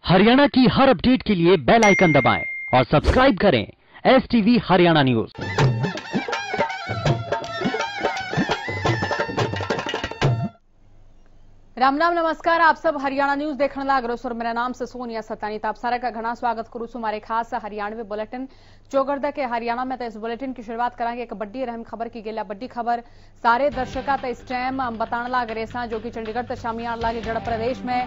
हरियाणा की हर अपडेट के लिए बेल आइकन दबाएं और सब्सक्राइब करें STV हरियाणा न्यूज। राम राम नमस्कार। आप सब हरियाणा न्यूज देखने लाग रहे हो। मेरा नाम से सोनिया सतानी। आप सारे का घना स्वागत करूँ हमारे खास हरियाणवी बुलेटिन चौगरदा के हरियाणा में। तो इस बुलेटिन की शुरुआत करेंगे एक बड़ी अहम खबर की गेला। बड़ी खबर सारे दर्शकों तो इस टाइम हम बताने लाग रहे जो कि चंडीगढ़ तो शामी आने लगे। जड़ प्रदेश में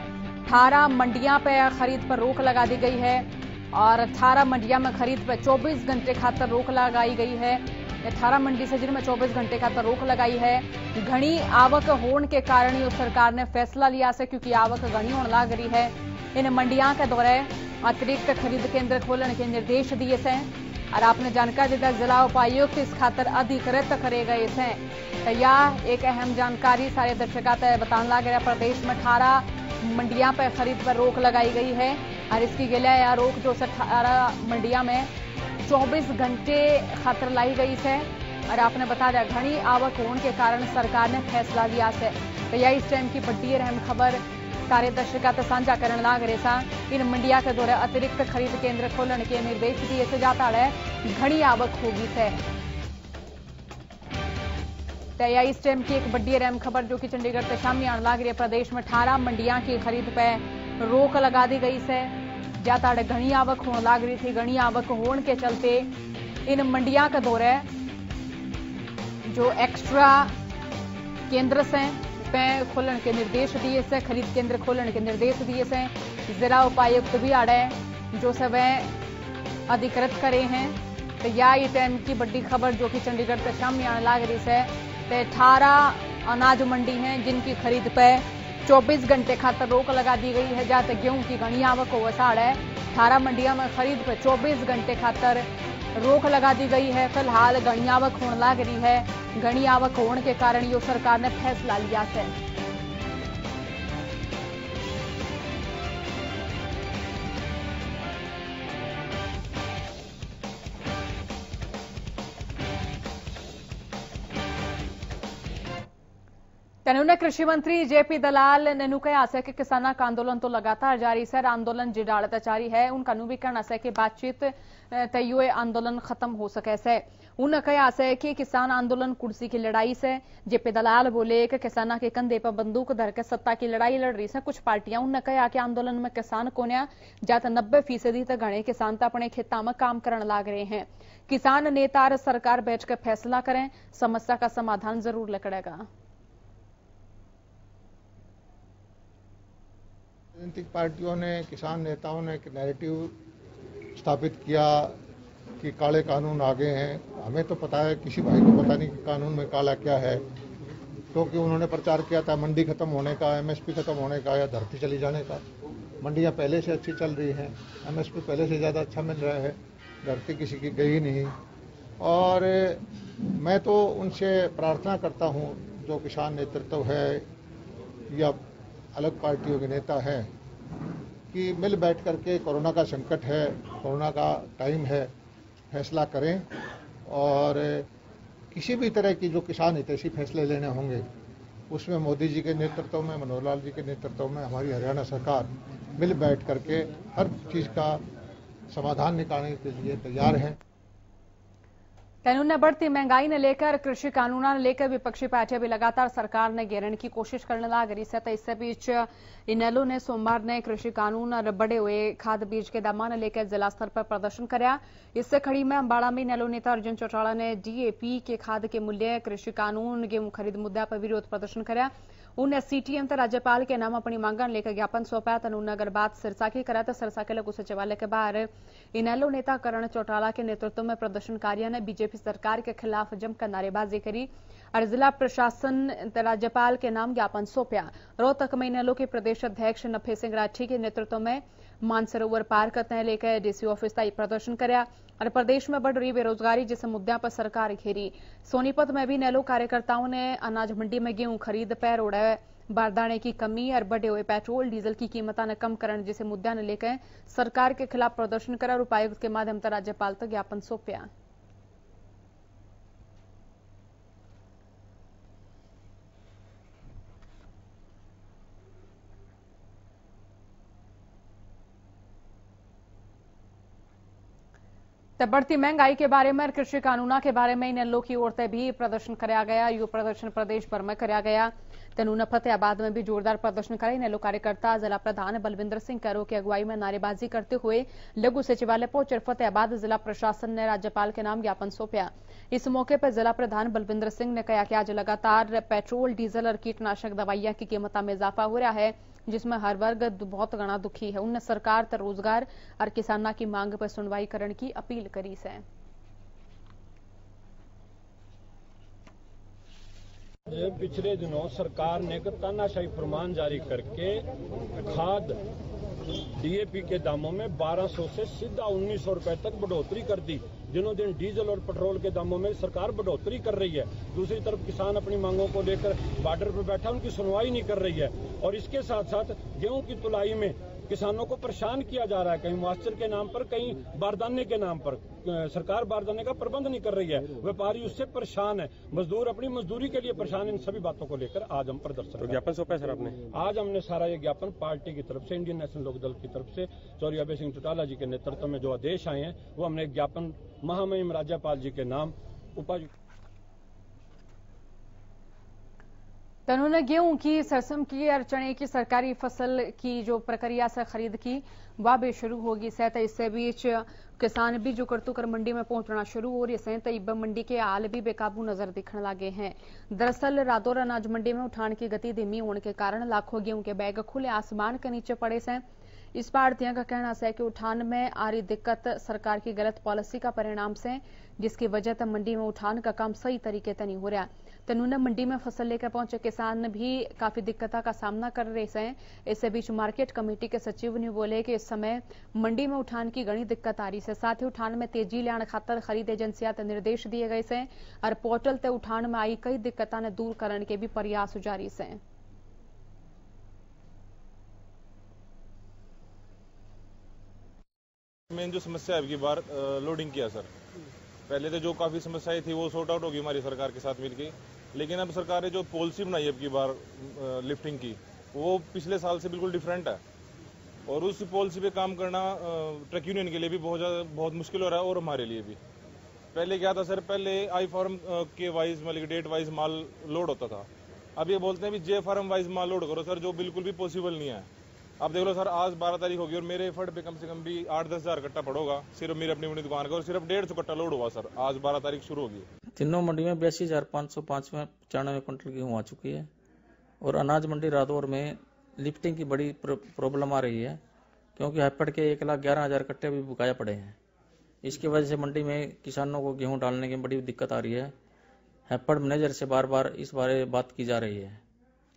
18 मंडियां पे खरीद पर रोक लगा दी गई है और 18 मंडियां में खरीद पर 24 घंटे खातर रोक लगाई गई है। 18 मंडी से जिनमें 24 घंटे खातर रोक लगाई है। घनी आवक होने के कारण ही सरकार ने फैसला लिया से, क्योंकि आवक घनी होने लग रही है। इन मंडियां के दौरे अतिरिक्त खरीद केंद्र खोलने के निर्देश दिए से और आपने जानकारी दी जिला उपायुक्त इस खातर अधिकृत करे गए थे। तो यह एक अहम जानकारी सारे दर्शकों तक बताने लग रहा। प्रदेश में 18 मंडियां पर खरीद पर रोक लगाई गई है और इसकी गिला या रोक जो 18 मंडियां में 24 घंटे खातर लाई गई है। और आपने बता दिया घनी आवक होने के कारण सरकार ने फैसला लिया है। तो यह इस टाइम की बड़ी अहम खबर सारे दर्शकों से साझा करने लग रहे सा। इन मंडिया के दौरे अतिरिक्त खरीद केंद्र खोलने के निर्देश दिए से जाता है। घनी आवक होगी है। तो यह इस टाइम की एक बड़ी अहम खबर जो कि चंडीगढ़ से शामी आने लग रही है। प्रदेश में 18 मंडियां की खरीद पर रोक लगा दी गई है। जाता घनी आवक होने लग रही थी। घनी आवक होने के चलते इन मंडियां के दौरे जो एक्स्ट्रा केंद्र से पे खोलने के निर्देश दिए से, खरीद केंद्र खोलने के निर्देश दिए से। जिला उपायुक्त भी आड़े जो सब अधिकृत करे हैं। तो यह ये टाइम की बड़ी खबर जो कि चंडीगढ़ से शामी आने लग रही है। तो 18 अनाज मंडी हैं जिनकी खरीद पे 24 घंटे खातर रोक लगा दी गई है। जाते गेहूं की घनी आवक हो वसाड़ है। 18 मंडियों में खरीद पर 24 घंटे खातर रोक लगा दी गई है। फिलहाल घनी आवक होने लग रही है। घनी आवक होने के कारण यो सरकार ने फैसला लिया है। कानून कृषि मंत्री JP दलाल ने कहा है कि किसानों का आंदोलन तो लगातार जारी है। आंदोलन जिडाड़त जारी है। उनका भी कहना है कि बातचीत तय आंदोलन खत्म हो सके से। उन्होंने कहा है कि किसान आंदोलन कुर्सी की लड़ाई से। JP दलाल बोले कि किसानों के कंधे पर बंदूक धर के सत्ता की लड़ाई लड़ रही है कुछ पार्टियां। उन्होंने कहा कि आंदोलन में किसान को जाते 90% तक घने किसान तो अपने खेतों में काम करने लग रहे हैं। किसान नेता और सरकार बैठकर फैसला करें, समस्या का समाधान जरूर निकलेगा। राजनीतिक पार्टियों ने, किसान नेताओं ने एक नैरेटिव स्थापित किया कि काले कानून आ गए हैं। हमें तो पता है, किसी भाई को पता नहीं कि कानून में काला क्या है, क्योंकि उन्होंने प्रचार किया था मंडी खत्म होने का, MSP खत्म होने का या धरती चली जाने का। मंडियां पहले से अच्छी चल रही हैं, MSP पहले से ज़्यादा अच्छा मिल रहा है, धरती किसी की गई नहीं। और मैं तो उनसे प्रार्थना करता हूं, जो किसान नेतृत्व है या अलग पार्टियों के नेता हैं, कि मिल बैठ करके कोरोना का संकट है, कोरोना का टाइम है, फैसला करें। और किसी भी तरह की जो किसान हितैषी फैसले लेने होंगे उसमें मोदी जी के नेतृत्व में, मनोहर लाल जी के नेतृत्व में हमारी हरियाणा सरकार मिल बैठ करके हर चीज़ का समाधान निकालने के लिए तैयार है। कानून ने बढ़ती महंगाई ने लेकर, कृषि कानूनों ने लेकर विपक्षी पार्टियां भी लगातार सरकार ने घेरने की कोशिश करने लग रही है। तो इससे बीच इनेलो ने सोमवार ने कृषि कानून और बढ़े हुए खाद बीज के दामों ने लेकर जिला स्तर पर प्रदर्शन कराया। इससे खड़ी में अम्बाड़ा में इनेलो नेता अर्जुन चौटाला ने DAP के खाद के मूल्य, कृषि कानून, गेहूं खरीद मुद्दा पर विरोध प्रदर्शन कराया। उन्हें CTM तो राज्यपाल के नाम अपनी मांगन लेकर ज्ञापन सौंपा। तनुन अगर बात सिरसा की करा तो सिरसा के लघु सचिवालय के बाहर इनेलो नेता करण चौटाला के नेतृत्व में प्रदर्शनकारियों ने बीजेपी सरकार के खिलाफ जमकर नारेबाजी करी और जिला प्रशासन राज्यपाल के नाम ज्ञापन सौंपा। रोहतक में इनेलो के प्रदेश अध्यक्ष नफे सिंह राठी के नेतृत्व में मानसरोवर पार्क तय लेकर DC ऑफिस तक प्रदर्शन कराया और प्रदेश में बढ़ रही बेरोजगारी जिस मुद्दे पर सरकार घेरी। सोनीपत में भी इनेलो कार्यकर्ताओं ने अनाज मंडी में गेहूं खरीद पर उड़े बारदाने की कमी और बढ़े हुए पेट्रोल डीजल की कीमत न कम करने जैसे मुद्दे ने लेकर सरकार के खिलाफ प्रदर्शन करा और उपायुक्त के माध्यम से राज्यपाल तक ज्ञापन सौंपा। तो बढ़ती महंगाई के बारे में और कृषि कानूना के बारे में इन लोग की ओर से भी प्रदर्शन कराया गया। यो प्रदर्शन प्रदेश भर में कराया गया। तनून फतेहाबाद में भी जोरदार प्रदर्शन करे। इन लोग कार्यकर्ता जिला प्रधान बलविंदर सिंह कैरो की अगुवाई में नारेबाजी करते हुए लघु सचिवालय पहुंचे। फतेहाबाद जिला प्रशासन ने राज्यपाल के नाम ज्ञापन सौंपा। इस मौके पर जिला प्रधान बलविंदर सिंह ने कहा कि आज लगातार पेट्रोल, डीजल और कीटनाशक दवाइयां की कीमतों में इजाफा हो रहा है, जिसमें हर वर्ग बहुत गणा दुखी है। उन्हें सरकार तर रोजगार और किसानों की मांग पर सुनवाई करने की अपील करी है। पिछले दिनों सरकार ने तानाशाही फरमान जारी करके खाद डीएपी के दामों में 1200 से सीधा 1900 रुपए तक बढ़ोतरी कर दी। दिनों दिन डीजल और पेट्रोल के दामों में सरकार बढ़ोतरी कर रही है। दूसरी तरफ किसान अपनी मांगों को लेकर बॉर्डर पर बैठा, उनकी सुनवाई नहीं कर रही है। और इसके साथ साथ गेहूं की तुलाई में किसानों को परेशान किया जा रहा है, कहीं मॉइस्चर के नाम पर, कहीं बारदाने के नाम पर। सरकार बारदाने का प्रबंध नहीं कर रही है, व्यापारी उससे परेशान है, मजदूर अपनी मजदूरी के लिए परेशान। इन सभी बातों को लेकर आज हम प्रदर्शन। तो ज्ञापन सौंपा है सर आपने? आज हमने सारा ये ज्ञापन पार्टी की तरफ से, इंडियन नेशनल लोकदल की तरफ से चौधरी अभय सिंह चौटाला जी के नेतृत्व में जो आदेश आए हैं, वो हमने एक ज्ञापन महामहिम राज्यपाल जी के नाम उपायुक्त। उन्होंने गेहूं की, सरसों की और चने की सरकारी फसल की जो प्रक्रिया से खरीद की वह भी शुरू होगी। इससे बीच किसान भी जो करतु कर मंडी में पहुंचना शुरू हो रही है। तब मंडी के हाल भी बेकाबू नजर दिखने लगे हैं। दरअसल रादौर अनाज मंडी में उठान की गति धीमी होने के कारण लाखों गेहूं के बैग खुले आसमान के नीचे पड़े हैं। इस पर आढ़तियों का कहना है कि उठान में आ रही दिक्कत सरकार की गलत पॉलिसी का परिणाम से, जिसकी वजह से मंडी में उठान का काम सही तरीके से नहीं हो रहा। तनून मंडी में फसल लेकर पहुंचे किसान भी काफी दिक्कतों का सामना कर रहे हैं। इससे बीच मार्केट कमेटी के सचिव ने बोले कि इस समय मंडी में उठान की घनी दिक्कत आ रही है। साथ ही उठान में तेजी लाने खातर खरीद एजेंसियां ते निर्देश दिए गए हैं और पोर्टल ते उठान में आई कई दिक्कतों ने दूर करने के भी प्रयास जारी है। मेन जो समस्या है, अब की बार लोडिंग किया सर। पहले तो जो काफी समस्याएं थी वो सॉर्ट आउट होगी हमारी सरकार के साथ मिलकर, लेकिन अब सरकार ने जो पॉलिसी बनाई है अब की बार लिफ्टिंग की, वो पिछले साल से बिल्कुल डिफरेंट है। और उस पॉलिसी पे काम करना ट्रक यूनियन के लिए भी बहुत मुश्किल हो रहा है और हमारे लिए भी। पहले क्या था सर, पहले आई फार्म के वाइज मतलब डेट वाइज माल लोड होता था। अब ये बोलते हैं भी जे फार्म वाइज माल लोड करो सर, जो बिल्कुल भी पॉसिबल नहीं है। अब देख लो सर, आज 12 तारीख होगी और मेरे एफर्ट पे कम से कम भी 8-10 हज़ार कट्टा पड़ोगा सिर्फ मेरी अपनी दुकान का, और सिर्फ 150 कट्टा लोड हुआ सर। आज 12 तारीख शुरू होगी। तीनों मंडी में 82,505 में 94 क्विंटल गेहूँ आ चुकी है। और अनाज मंडी रादौर में लिफ्टिंग की बड़ी प्रॉब्लम आ रही है, क्योंकि हैपड़ के 1,11,000 कट्टे अभी बुकाया पड़े हैं। इसकी वजह से मंडी में किसानों को गेहूँ डालने की बड़ी दिक्कत आ रही है। हैपड़ मैनेजर से बार बार इस बारे बात की जा रही है।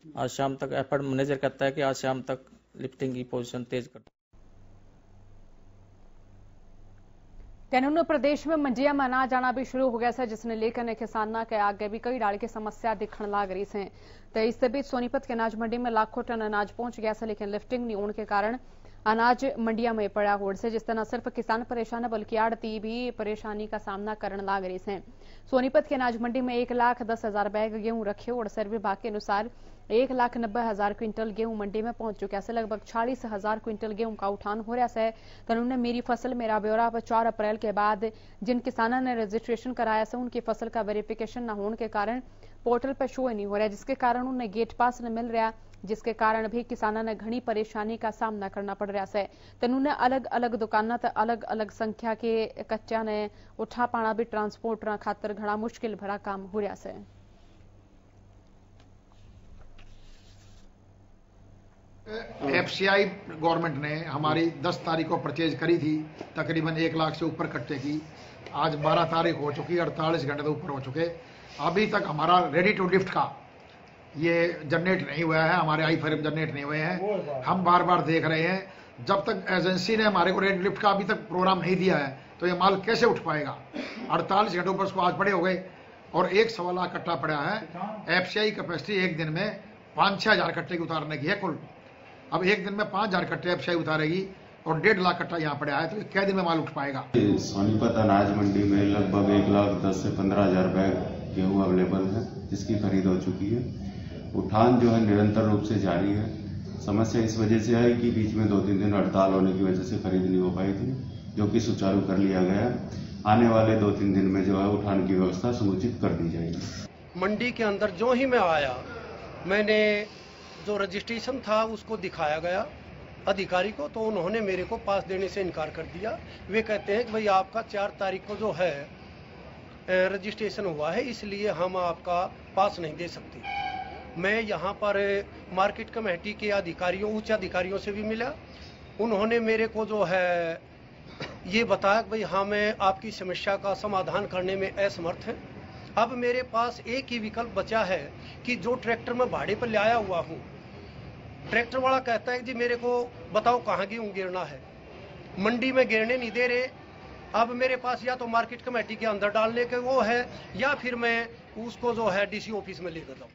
आज शाम तक हैपड़ मैनेजर कहता है कि आज शाम तक लिफ्टिंग की पोजीशन तेज कर। कैनून प्रदेश में मंडिया में अनाज आना भी शुरू हो गया है, जिसने लेकर किसानों के आगे भी कई डाल की समस्या दिखने लग रही है। तो इससे बीच सोनीपत के अनाज मंडी में लाखों टन अनाज पहुंच गया है, लेकिन लिफ्टिंग नहीं होने के कारण अनाज मंडिया में पड़ा होड़ से, जिससे न सिर्फ किसान परेशान है बल्कि आड़ती भी परेशानी का सामना करने लग रही है। सोनीपत के अनाज मंडी में 1,10,000 बैग गेहूं रखे और सर्वे विभाग के अनुसार 1,90,000 क्विंटल गेहूं मंडी में पहुंच चुका है। लगभग 40,000 क्विंटल गेहूं का उठान हो रहा है। तो उन्होंने मेरी फसल मेरा ब्यौरा पर 4 अप्रैल के बाद जिन किसानों ने रजिस्ट्रेशन कराया है, उनकी फसल का वेरिफिकेशन न होने के कारण पोर्टल पर शो नहीं हो रहा है, जिसके कारण उन्हें गेट पास न मिल रहा, जिसके कारण भी किसानों ने घनी परेशानी का सामना करना पड़ रहा है। तो उन्होंने अलग अलग दुकानों तक अलग अलग संख्या के कच्चा ने उठा पाना भी ट्रांसपोर्टर खातर घना मुश्किल भरा काम हो रहा है। एफसीआई गवर्नमेंट ने हमारी 10 तारीख को परचेज करी थी, तकरीबन 1 लाख से ऊपर कट्टे की। आज 12 तारीख हो चुकी, 48 घंटे से ऊपर हो चुके। अभी तक हमारा रेडी टू लिफ्ट का ये जनरेट नहीं हुआ है, हमारे आई फार्म जनरेट नहीं हुए हैं। हम बार बार देख रहे हैं, जब तक एजेंसी ने हमारे को रेडी लिफ्ट का अभी तक प्रोग्राम नहीं दिया है तो ये माल कैसे उठ पाएगा। 48 घंटों पर उसको आज पड़े हो गए और 1.25 लाख कट्टा पड़ा है। एफसीआई कैपेसिटी एक दिन में 5-6 हज़ार कट्टे की उतारने की है कुल। अब एक दिन में 5,000 कट्टे एफसीआई उतारेगी और 1.5 लाख कट्टा यहाँ पड़ा है, तो क्या दिन में माल उठ पाएगा। सोनीपत अनाज मंडी में लगभग 1,10,000 से 15,000 बैग गेहूँ अवेलेबल है, जिसकी खरीद हो चुकी है। उठान जो है निरंतर रूप से जारी है। समस्या इस वजह से है कि बीच में 2-3 दिन हड़ताल होने की वजह से खरीद नहीं हो पाई थी, जो कि सुचारू कर लिया गया। आने वाले 2-3 दिन में जो है उठान की व्यवस्था समुचित कर दी जाएगी। मंडी के अंदर जो ही मैं आया, मैंने जो रजिस्ट्रेशन था उसको दिखाया गया अधिकारी को, तो उन्होंने मेरे को पास देने से इनकार कर दिया। वे कहते हैं कि भाई आपका 4 तारीख को जो है रजिस्ट्रेशन हुआ है, इसलिए हम आपका पास नहीं दे सकते। मैं यहाँ पर मार्केट कमेटी के अधिकारियों, उच्च अधिकारियों से भी मिला। उन्होंने मेरे को जो है ये बताया कि भाई हमें आपकी समस्या का समाधान करने में असमर्थ है। अब मेरे पास एक ही विकल्प बचा है कि जो ट्रैक्टर मैं भाड़े पर ले आया हुआ हूँ, ट्रैक्टर वाला कहता है जी मेरे को बताओ कहाँ गेहूँ गिरना है, मंडी में गिरने नहीं दे रहे। अब मेरे पास या तो मार्केट कमेटी के अंदर डालने के वो है, या फिर मैं उसको जो है डीसी ऑफिस में लेकर जाऊँ।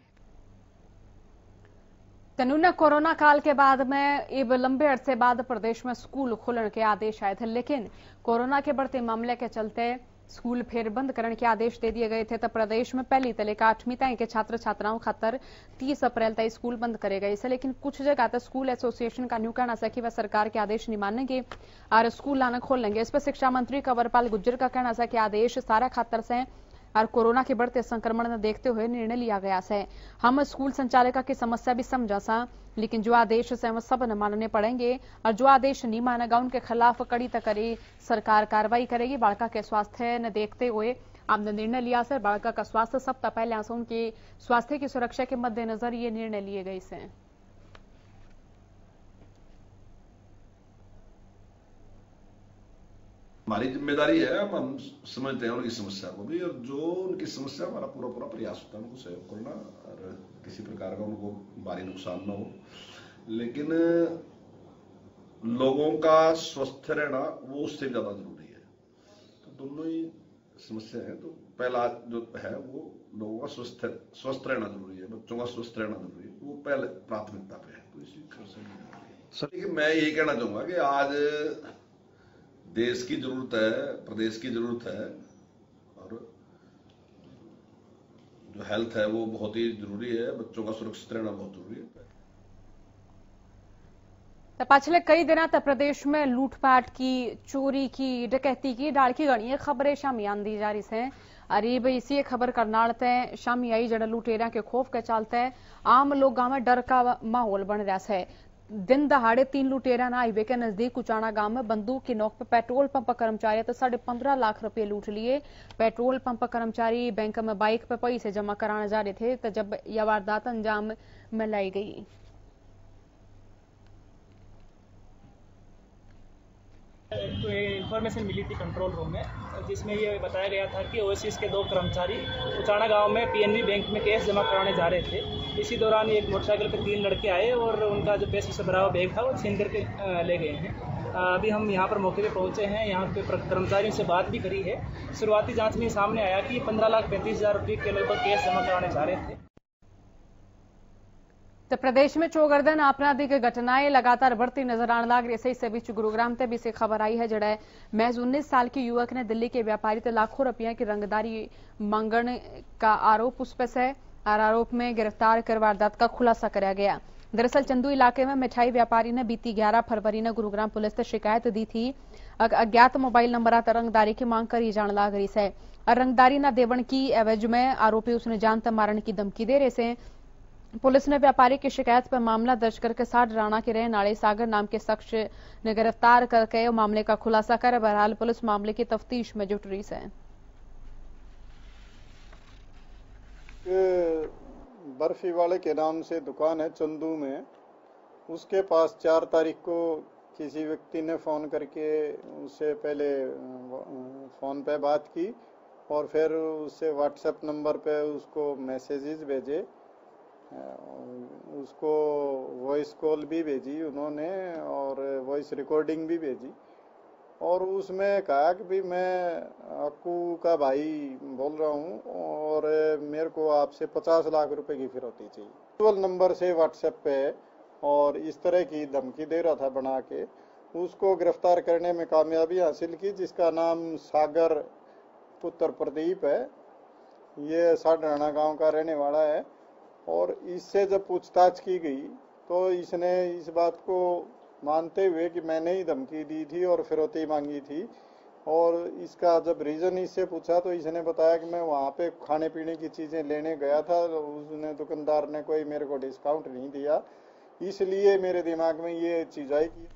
तनुना कोरोना काल के बाद में अब लंबे अरसे बाद प्रदेश में स्कूल खुलने के आदेश आए थे, लेकिन कोरोना के बढ़ते मामले के चलते स्कूल फिर बंद करने के आदेश दे दिए गए थे। तो प्रदेश में पहली तक लेकर 8वीं तक के छात्र छात्राओं खातर 30 अप्रैल तक स्कूल बंद करे गए थे, लेकिन कुछ जगह तक स्कूल एसोसिएशन का न्यू कहना है कि वह सरकार के आदेश नहीं मानेंगे और स्कूल लाना खोलेंगे। इस पर शिक्षा मंत्री कंवरपाल गुर्जर का कहना है कि आदेश सारा खातर से और कोरोना के बढ़ते संक्रमण ने देखते हुए निर्णय लिया गया है। हम स्कूल संचालिका की समस्या भी समझा सा, लेकिन जो आदेश है वो सब न मानने पड़ेंगे और जो आदेश नहीं मानेगा उनके खिलाफ कड़ी तकड़ी सरकार कार्रवाई करेगी। बालिका के स्वास्थ्य ने देखते हुए हमने निर्णय लिया है। बालिका का स्वास्थ्य सबसे पहले उनके स्वास्थ्य की सुरक्षा के मद्देनजर ये निर्णय लिए गए हैं। हमारी जिम्मेदारी है, हम समझते हैं उनकी समस्या को भी, और जो उनकी समस्या हमारा पूरा प्रयास होता है उनको सहयोग करना और किसी प्रकार का उनको भारी नुकसान ना हो। लेकिन लोगों का स्वस्थ रहना वो उससे ज्यादा जरूरी है। तो दोनों ही समस्या है। तो पहला जो है वो लोगों का स्वस्थ रहना जरूरी है, बच्चों का स्वस्थ रहना जरूरी है, वो पहले प्राथमिकता पे है। तो इसी लेकिन मैं यही कहना चाहूंगा कि आज देश की जरूरत है, प्रदेश की जरूरत है, और जो हेल्थ है वो बहुत ही जरूरी है, बच्चों का सुरक्षित रहना बहुत जरूरी है। तो पिछले कई दिनों तक प्रदेश में लूटपाट की, चोरी की, डकैती की डाल की गणी खबरें शामी आंदी जा रही है। अरे भाई इसी खबर करनाल तय शामी आई जड़ा लुटेरा के खौफ के चलते आम लोगों में डर का माहौल बन रहा है। दिन दहाड़े 3 लुटेरा ना हाईवे के नजदीक कुचाना गांव में बंदूक की नोक पर पेट्रोल पंप कर्मचारी तो 15.5 लाख रुपए लूट लिए। पेट्रोल पंप कर्मचारी बैंक में बाइक पे पैसे जमा कराने जा रहे थे तो जब यह वारदात अंजाम में लाई गई। तो इन्फॉर्मेशन मिली थी कंट्रोल रूम में, जिसमें ये बताया गया था कि ओएसएस के 2 कर्मचारी उचाना गांव में पीएनबी बैंक में कैश जमा कराने जा रहे थे। इसी दौरान एक मोटरसाइकिल पर 3 लड़के आए और उनका जो पैसे से भरा हुआ बैग था वो छीन करके ले गए हैं। अभी हम यहाँ पर मौके पे पहुँचे हैं, यहाँ पे कर्मचारियों से बात भी करी है। शुरुआती जाँच में सामने आया कि 15,35,000 रुपये के लगभग कैश जमा कराने जा रहे थे। तो प्रदेश में चौगर्दन आपराधिक घटनाएं लगातार बढ़ती नजर आने लग रही है। इस बीच गुरुग्राम से भी से खबर आई है जड़ा महज 19 साल के युवक ने दिल्ली के व्यापारी से लाखों रुपया की रंगदारी मांगने का आरोप उस पर है और आरोप में गिरफ्तार कर वारदात का खुलासा कराया गया। दरअसल चंदू इलाके में मिठाई व्यापारी ने बीती 11 फरवरी ने गुरुग्राम पुलिस से शिकायत दी थी। अज्ञात मोबाइल नंबर पर रंगदारी की मांग करी जाने लग रही है। रंगदारी न देवन की एवज में आरोपी उसने जान तक मारने की धमकी दे रहे से। पुलिस ने व्यापारी की शिकायत पर मामला दर्ज करके साडराना के रहने वाले सागर नाम के शख्स ने गिरफ्तार करके मामले का खुलासा कर बहरहाल पुलिस मामले की तफ्तीश में जुट रही है। बर्फी वाले के नाम से दुकान है चंदू में, उसके पास 4 तारीख को किसी व्यक्ति ने फोन करके उससे पहले फोन पे बात की और फिर उससे व्हाट्सएप नंबर पे उसको मैसेजेस भेजे, उसको वॉइस कॉल भी भेजी उन्होंने और वॉइस रिकॉर्डिंग भी भेजी और उसमें कहा कि भाई मैं अक्कू का भाई बोल रहा हूँ और मेरे को आपसे 50 लाख रुपए की फिरौती चाहिए। एक्चुअल नंबर से व्हाट्सएप पे और इस तरह की धमकी दे रहा था बना के। उसको गिरफ्तार करने में कामयाबी हासिल की, जिसका नाम सागर पुत्र प्रदीप है। ये साडराना गांव का रहने वाला है और इससे जब पूछताछ की गई तो इसने इस बात को मानते हुए कि मैंने ही धमकी दी थी और फिरौती मांगी थी, और इसका जब रीजन इससे पूछा तो इसने बताया कि मैं वहाँ पे खाने पीने की चीजें लेने गया था, उसने दुकानदार ने कोई मेरे को डिस्काउंट नहीं दिया, इसलिए मेरे दिमाग में ये चीज आई कि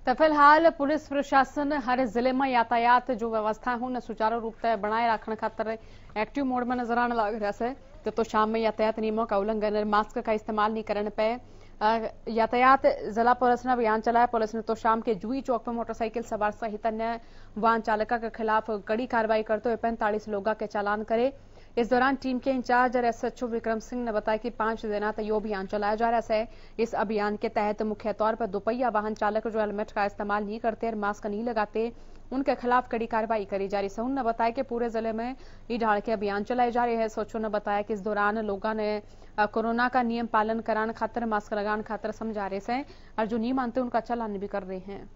तो फिलहाल पुलिस प्रशासन हर जिले में यातायात जो व्यवस्था है उन्हें सुचारू रूप से बनाए रखने खातर एक्टिव मोड में नजर आने लग रहा है। तो शाम में यातायात नियमों का उल्लंघन, मास्क का इस्तेमाल नहीं करने पे यातायात जिला पुलिस ने अभियान चलाया। पुलिस ने तो शाम के जुई चौक पर मोटरसाइकिल सवार सहित अन्य वाहन चालका के खिलाफ कड़ी कार्रवाई करते हुए 45 लोगों के चालान करे। इस दौरान टीम के इंचार्ज और एसएचओ विक्रम सिंह ने बताया कि 5 दिनों तक यह अभियान चलाया जा रहा है। इस अभियान के तहत मुख्य तौर पर दोपहिया वाहन चालक जो हेलमेट का इस्तेमाल नहीं करते और मास्क नहीं लगाते उनके खिलाफ कड़ी कार्रवाई करी जा रही है। उन्होंने बताया कि पूरे जिले में ई ढाल के अभियान चलाए जा रहे हैं। एसएचओ ने बताया कि इस दौरान लोगों ने कोरोना का नियम पालन कराने खातर, मास्क लगाने खातर समझा रहे हैं और जो नहीं मानते उनका चालान भी कर रहे हैं।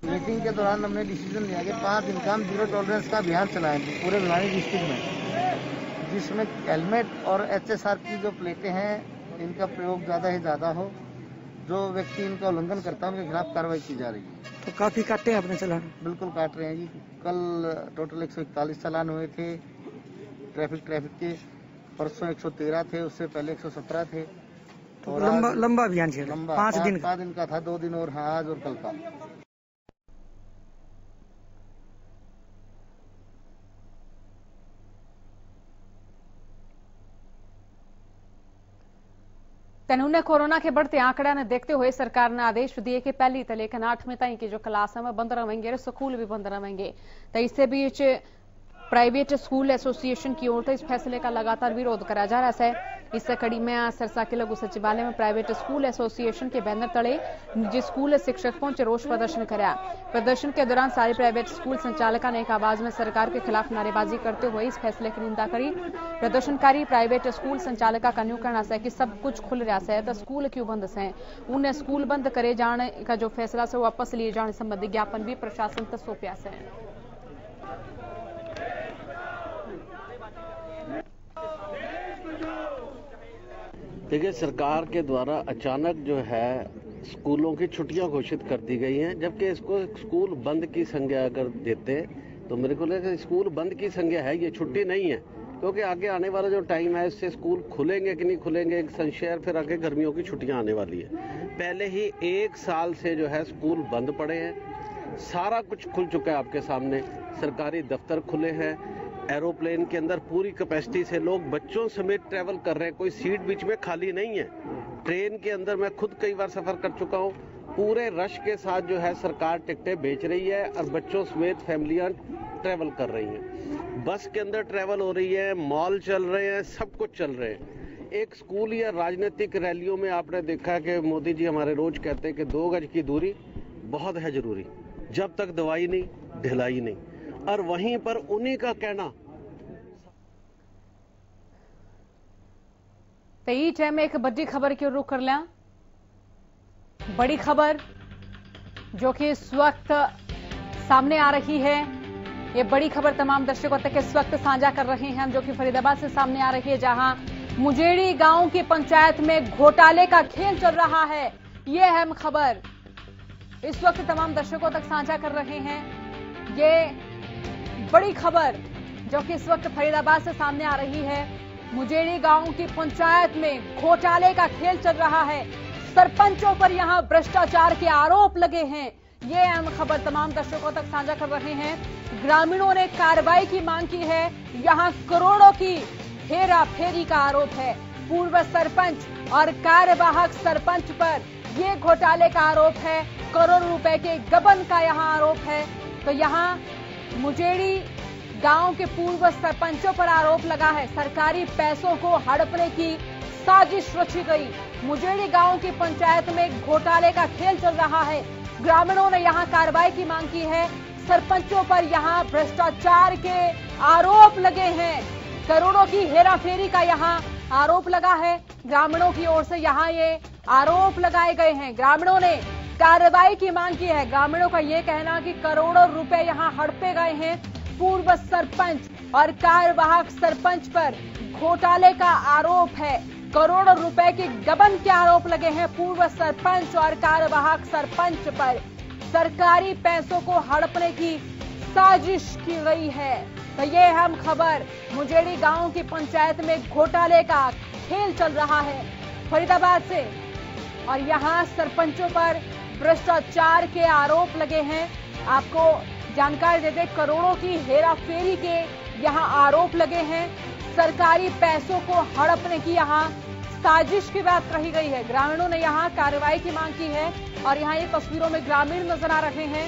मीटिंग के दौरान हमने डिसीजन लिया कि 5 दिन का हम जीरो टॉलरेंस का अभियान चलाएंगे पूरे भिवानी डिस्ट्रिक्ट में, जिसमें हेलमेट और एचएसआर की जो प्लेटें हैं इनका प्रयोग ज्यादा से ज्यादा हो। जो व्यक्ति इनका उल्लंघन करता है उनके खिलाफ कार्रवाई की जा रही है। तो काफी काटे हैं अपने चालान? बिल्कुल काट रहे हैं जी। कल टोटल 141 चालान हुए थे ट्रैफिक के, परसों 113 थे, उससे पहले 117 थे। तो लंबा अभियान चला, 5 दिन का था, 2 दिन और हाँ आज और कल का। उन्होंने कोरोना के बढ़ते आंकड़े ने देखते हुए सरकार ने आदेश दिए कि 1ली से लेकर 8वीं तक की जो क्लास है वो बंद रहेंगे और स्कूल भी बंद रहेंगे। तो इससे बीच प्राइवेट स्कूल एसोसिएशन की ओर से इस फैसले का लगातार विरोध करा जा रहा है। इससे कड़ी में सिरसा के लघु सचिवालय में प्राइवेट स्कूल एसोसिएशन के बैनर तले निजी स्कूल शिक्षक पहुंचे रोष प्रदर्शन कराया। प्रदर्शन के दौरान सारे प्राइवेट स्कूल संचालकों ने एक आवाज में सरकार के खिलाफ नारेबाजी करते हुए इस फैसले की निंदा करी। प्रदर्शनकारी प्राइवेट स्कूल संचालका का न्यू कहना है कि सब कुछ खुल रहा है तो स्कूल क्यों बंद है। उन्हें स्कूल बंद करे जाने का जो फैसला से वापस लिए जाने संबंधी ज्ञापन भी प्रशासन तक सौंपा है। देखिए, सरकार के द्वारा अचानक जो है स्कूलों की छुट्टियां घोषित कर दी गई हैं, जबकि इसको स्कूल बंद की संज्ञा अगर देते तो मेरे को लगता है स्कूल बंद की संज्ञा है, ये छुट्टी नहीं है। क्योंकि आगे आने वाला जो टाइम है इससे स्कूल खुलेंगे कि नहीं खुलेंगे एक संशय है। फिर आगे गर्मियों की छुट्टियां आने वाली है। पहले ही 1 साल से जो है स्कूल बंद पड़े हैं, सारा कुछ खुल चुका है आपके सामने। सरकारी दफ्तर खुले हैं, एरोप्लेन के अंदर पूरी कैपेसिटी से लोग बच्चों समेत ट्रैवल कर रहे हैं, कोई सीट बीच में खाली नहीं है। ट्रेन के अंदर मैं खुद कई बार सफर कर चुका हूं, पूरे रश के साथ जो है सरकार टिकटें बेच रही है और बच्चों समेत फैमिलियां ट्रैवल कर रही हैं। बस के अंदर ट्रैवल हो रही है, मॉल चल रहे हैं, सब कुछ चल रहे हैं। एक स्कूल या राजनीतिक रैलियों में आपने देखा कि मोदी जी हमारे रोज कहते हैं कि 2 गज की दूरी बहुत है जरूरी, जब तक दवाई नहीं ढिलाई नहीं। और वहीं पर उन्हीं का कहना तो में एक बड़ी खबर की रुख कर लिया। बड़ी खबर जो कि इस वक्त सामने आ रही है, ये बड़ी खबर तमाम दर्शकों तक इस वक्त साझा कर रहे हैं हम, जो कि फरीदाबाद से सामने आ रही है, जहां मुजेड़ी गांव की पंचायत में घोटाले का खेल चल रहा है। ये अहम खबर इस वक्त तमाम दर्शकों तक साझा कर रहे हैं। ये बड़ी खबर जो कि इस वक्त फरीदाबाद से सामने आ रही है। मुजेड़ी गांव की पंचायत में घोटाले का खेल चल रहा है, सरपंचों पर यहां भ्रष्टाचार के आरोप लगे हैं। ये अहम खबर तमाम दर्शकों तक साझा कर रहे हैं। ग्रामीणों ने कार्रवाई की मांग की है। यहां करोड़ों की हेरा फेरी का आरोप है। पूर्व सरपंच और कार्यवाहक सरपंच पर यह घोटाले का आरोप है। करोड़ रुपए के गबन का यहां आरोप है। तो यहां मुजेड़ी गांव के पूर्व सरपंचों पर आरोप लगा है, सरकारी पैसों को हड़पने की साजिश रची गई। मुजेड़ी गांव की पंचायत में घोटाले का खेल चल रहा है। ग्रामीणों ने यहां कार्रवाई की मांग की है। सरपंचों पर यहां भ्रष्टाचार के आरोप लगे हैं। करोड़ों की हेराफेरी का यहां आरोप लगा है। ग्रामीणों की ओर से यहां ये आरोप लगाए गए हैं। ग्रामीणों ने कार्रवाई की मांग की है। ग्रामीणों का यह कहना कि करोड़ों रुपए यहां हड़पे गए हैं। पूर्व सरपंच और कार्यवाहक सरपंच पर घोटाले का आरोप है। करोड़ों रुपए के गबन के आरोप लगे हैं पूर्व सरपंच और कार्यवाहक सरपंच पर। सरकारी पैसों को हड़पने की साजिश की गई है। तो ये अहम खबर, मुजेड़ी गांव की पंचायत में घोटाले का खेल चल रहा है फरीदाबाद से, और यहां सरपंचों पर भ्रष्टाचार के आरोप लगे हैं। आपको जानकारी देते, करोड़ों की हेराफेरी के यहां आरोप लगे हैं। सरकारी पैसों को हड़पने की यहां साजिश की बात कही गई है। ग्रामीणों ने यहां कार्रवाई की मांग की है और यहां ये तस्वीरों में ग्रामीण नजर आ रहे हैं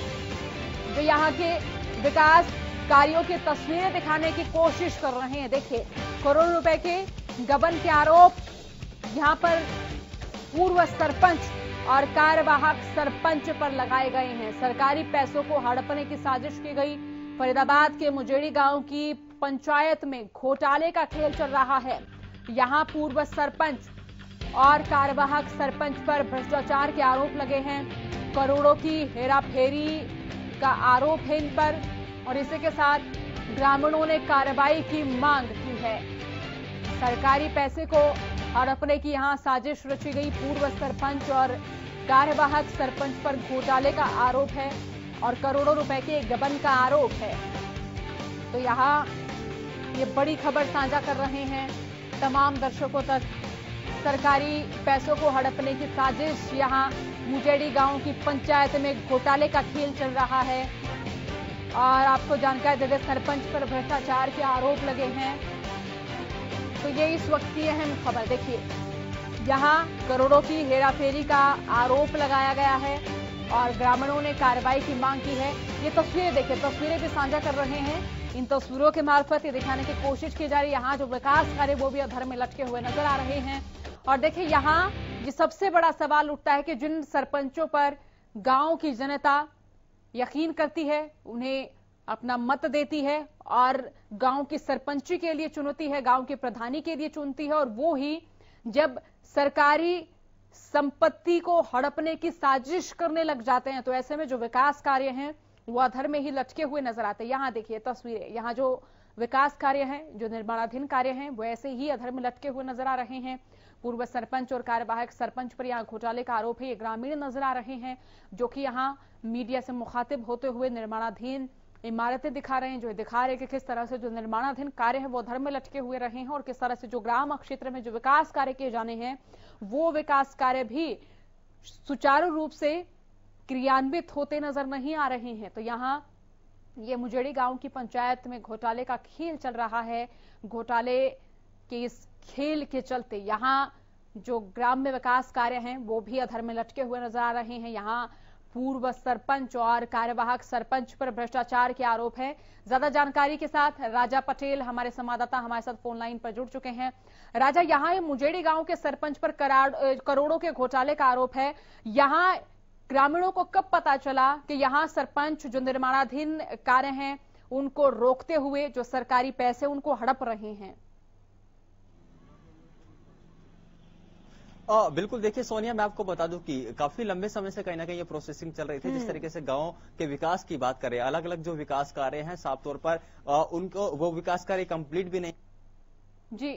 जो यहां के विकास कार्यों की तस्वीरें दिखाने की कोशिश कर रहे हैं। देखिए, करोड़ों रुपए के गबन के आरोप यहां पर पूर्व सरपंच और कार्यवाहक सरपंच पर लगाए गए हैं। सरकारी पैसों को हड़पने की साजिश की गई। फरीदाबाद के मुजेड़ी गांव की पंचायत में घोटाले का खेल चल रहा है। यहां पूर्व सरपंच और कार्यवाहक सरपंच पर भ्रष्टाचार के आरोप लगे हैं। करोड़ों की हेराफेरी का आरोप है इन पर, और इसी के साथ ग्रामीणों ने कार्रवाई की मांग की है। सरकारी पैसे को हड़पने की यहां साजिश रची गई। पूर्व सरपंच और कार्यवाहक सरपंच पर घोटाले का आरोप है और करोड़ों रुपए के गबन का आरोप है। तो यहां ये बड़ी खबर साझा कर रहे हैं तमाम दर्शकों तक। सरकारी पैसों को हड़पने की साजिश, यहां मुजेड़ी गांव की पंचायत में घोटाले का खेल चल रहा है। और आपको जानकारी दे दें, सरपंच पर भ्रष्टाचार के आरोप लगे हैं। तो ये इस वक्त की अहम खबर। देखिए, यहां करोड़ों की हेराफेरी का आरोप लगाया गया है और ग्रामीणों ने कार्रवाई की मांग की है। ये तस्वीरें देखिए, तस्वीरें भी साझा कर रहे हैं। इन तस्वीरों के मार्फत ये दिखाने की कोशिश की जा रही है यहाँ जो विकास कार्य वो भी अधर में लटके हुए नजर आ रहे हैं। और देखिए, यहाँ ये सबसे बड़ा सवाल उठता है कि जिन सरपंचों पर गांव की जनता यकीन करती है, उन्हें अपना मत देती है और गांव की सरपंची के लिए चुनती है, गांव की प्रधानी के लिए चुनती है, और वो ही जब सरकारी संपत्ति को हड़पने की साजिश करने लग जाते हैं तो ऐसे में जो विकास कार्य हैं वो अधर में ही लटके हुए नजर आते हैं। यहाँ देखिए तस्वीरें, यहाँ जो विकास कार्य हैं, जो निर्माणाधीन कार्य हैं, वो ऐसे ही अधर में लटके हुए नजर आ रहे हैं। पूर्व सरपंच और कार्यवाहक सरपंच पर यहाँ घोटाले का आरोप है। ये ग्रामीण नजर आ रहे हैं जो कि यहाँ मीडिया से मुखातिब होते हुए निर्माणाधीन इमारतें दिखा रहे हैं, जो दिखा रहे हैं कि किस तरह से जो निर्माणाधीन कार्य है वो अधर में लटके हुए रहे हैं और किस तरह से जो ग्राम क्षेत्र में जो विकास कार्य किए जाने हैं वो विकास कार्य भी सुचारू रूप से क्रियान्वित होते नजर नहीं आ रहे हैं। तो यहाँ ये मुजेड़ी गांव की पंचायत में घोटाले का खेल चल रहा है। घोटाले के इस खेल के चलते यहाँ जो ग्राम्य विकास कार्य हैं वो भी अधर में लटके हुए नजर आ रहे हैं। यहाँ पूर्व सरपंच और कार्यवाहक सरपंच पर भ्रष्टाचार के आरोप है। ज्यादा जानकारी के साथ राजा पटेल हमारे संवाददाता हमारे साथ फोन लाइन पर जुड़ चुके हैं। राजा, यहाँ मुजेड़ी गांव के सरपंच पर करोड़ों के घोटाले का आरोप है। यहाँ ग्रामीणों को कब पता चला कि यहाँ सरपंच जो निर्माणाधीन कार्य हैं उनको रोकते हुए जो सरकारी पैसे उनको हड़प रहे हैं? बिल्कुल, देखिए सोनिया, मैं आपको बता दूं कि काफी लंबे समय से कहीं ना कहीं ये प्रोसेसिंग चल रही थी। जिस तरीके से गांव के विकास की बात करें, अलग अलग जो विकास कार्य हैं साफ तौर पर उनको वो विकास कार्य कंप्लीट भी नहीं जी।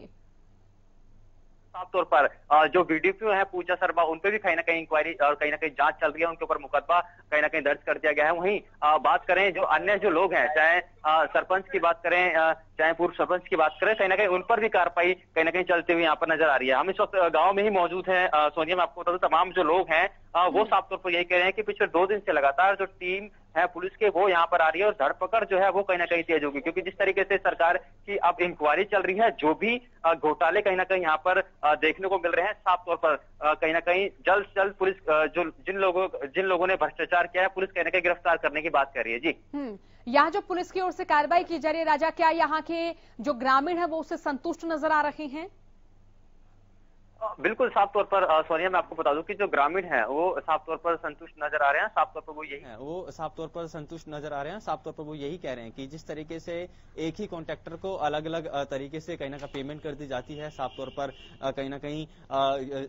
साफ तौर पर जो बीडीपीओ है पूजा शर्मा, उन पे भी कहीं ना कहीं इंक्वायरी और कहीं ना कहीं जांच चल रही है, उनके ऊपर मुकदमा कहीं ना कहीं दर्ज कर दिया गया है। वहीं बात करें जो अन्य जो लोग हैं, चाहे सरपंच की बात करें चाहे पूर्व सरपंच की बात करें, कहीं ना कहीं उन पर भी कार्रवाई कहीं ना कहीं चलते हुए यहाँ पर नजर आ रही है। हम इस वक्त गाँव में ही मौजूद है। सोनिया, मैं आपको बता दूं, तमाम जो लोग हैं वो साफ तौर पर यही कह रहे हैं कि पिछले 2 दिन से लगातार जो टीम है पुलिस के वो यहाँ पर आ रही है और धरपकड़ जो है वो कहीं ना कहीं तेज होगी, क्योंकि जिस तरीके से सरकार की अब इंक्वायरी चल रही है, जो भी घोटाले कहीं ना कहीं यहाँ पर देखने को मिल रहे हैं, साफ तौर पर कहीं ना कहीं जल्द से जल्द पुलिस जो जिन लोगों ने भ्रष्टाचार किया है, पुलिस कहीं ना कहीं गिरफ्तार करने की बात कर रही है। जी, यहाँ जो पुलिस की ओर से कार्रवाई की जा रही है, राजा, क्या यहाँ के जो ग्रामीण है वो उससे संतुष्ट नजर आ रहे हैं? बिल्कुल साफ तौर पर सोनिया, मैं आपको बता दूं कि जो ग्रामीण हैं वो साफ तौर पर संतुष्ट नजर आ रहे हैं। साफ तौर पर वो यही कह रहे हैं कि जिस तरीके से एक ही कॉन्ट्रैक्टर को अलग अलग तरीके से कहीं ना कहीं पेमेंट कर दी जाती है, साफ तौर पर कहीं ना कहीं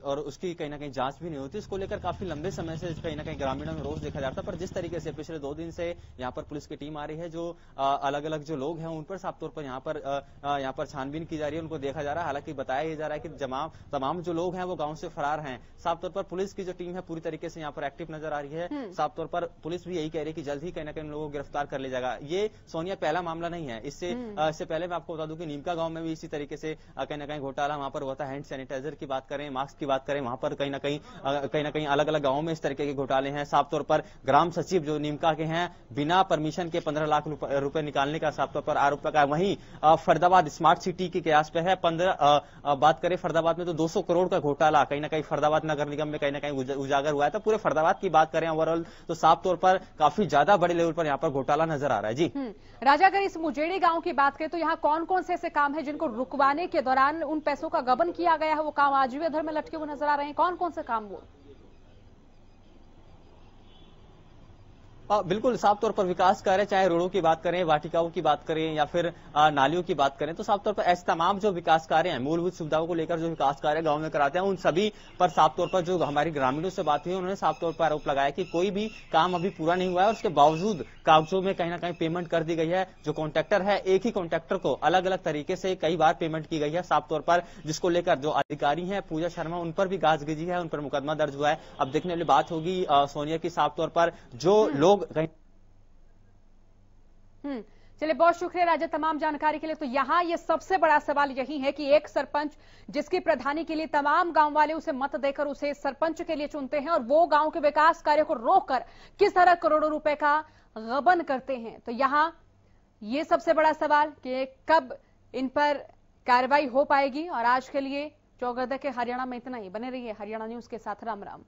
और उसकी कहीं ना कहीं जांच भी नहीं होती, इसको लेकर काफी लंबे समय से कहीं ना कहीं ग्रामीणों में रोष देखा जाता है। पर जिस तरीके से पिछले 2 दिन से यहाँ पर पुलिस की टीम आ रही है, जो अलग अलग जो लोग हैं उन पर साफ तौर पर यहाँ पर छानबीन की जा रही है, उनको देखा जा रहा है। हालांकि बताया जा रहा है कि तमाम जो लोग हैं वो गांव से फरार हैं। साफ तौर पर पुलिस की जो टीम है पूरी तरीके से यहाँ पर एक्टिव नजर आ रही है। साफ तौर पर पुलिस भी यही कह रही है कि जल्द ही कहीं ना कहीं लोगों को गिरफ्तार कर लिया जाएगा। ये सोनिया पहला मामला नहीं है, इससे पहले मैं आपको बता दूं कि नीमका गांव में भी इसी तरीके से कहीं ना कहीं घोटाला वहां पर हुआ था। हैंड सैनिटाइजर की बात करें, मास्क की बात करें, वहां पर कहीं ना कहीं अलग अलग गांवों में इस तरीके के घोटाले हैं। साफ तौर पर ग्राम सचिव जो नीमका के हैं, बिना परमिशन के 15 लाख रुपए निकालने का साफ तौर पर आरोप लगा। वहीं फरीदाबाद स्मार्ट सिटी की कयास पे है। बात करें फरीदाबाद में तो 200 करोड़ का घोटाला कहीं ना कहीं फरीदाबाद नगर निगम में कहीं ना कहीं उजागर हुआ है। तो पूरे फरीदाबाद की बात करें ओवरऑल तो साफ तौर पर काफी ज्यादा बड़े लेवल पर यहाँ पर घोटाला नजर आ रहा है। जी राजा, अगर इस मुजेड़ी गांव की बात करें तो यहाँ कौन कौन से ऐसे काम है जिनको रुकवाने के दौरान उन पैसों का गबन किया गया है, वो काम आज भी उधर में लटके हुए नजर आ रहे हैं? कौन कौन से काम वो? बिल्कुल साफ तौर पर विकास कार्य, चाहे रोडों की बात करें, वाटिकाओं की बात करें या फिर नालियों की बात करें, तो साफ तौर पर ऐसे तमाम जो विकास कार्य हैं, मूलभूत सुविधाओं को लेकर जो विकास कार्य गांव में कराते हैं, उन सभी पर साफ तौर पर जो हमारी ग्रामीणों से बात हुई उन्होंने साफ तौर पर आरोप लगाया कि कोई भी काम अभी पूरा नहीं हुआ है और उसके बावजूद कागजों में कहीं ना कहीं पेमेंट कर दी गई है। जो कॉन्ट्रैक्टर है, एक ही कॉन्ट्रैक्टर को अलग अलग तरीके से कई बार पेमेंट की गई है साफ तौर पर, जिसको लेकर जो अधिकारी हैं पूजा शर्मा, उन पर भी गाजगिजी है, उन पर मुकदमा दर्ज हुआ है। अब देखने वाली बात होगी सोनिया की साफ तौर पर जो लोग चलिए, बहुत शुक्रिया राजा तमाम जानकारी के लिए। तो यहाँ ये सबसे बड़ा सवाल यही है कि एक सरपंच जिसकी प्रधानी के लिए तमाम गांव वाले उसे मत देकर उसे सरपंच के लिए चुनते हैं और वो गांव के विकास कार्य को रोककर किस तरह करोड़ों रुपए का गबन करते हैं। तो यहाँ ये सबसे बड़ा सवाल कि कब इन पर कार्रवाई हो पाएगी। और आज के लिए चौगरदा के हरियाणा में इतना ही। बने रहिए हरियाणा न्यूज के साथ। राम राम।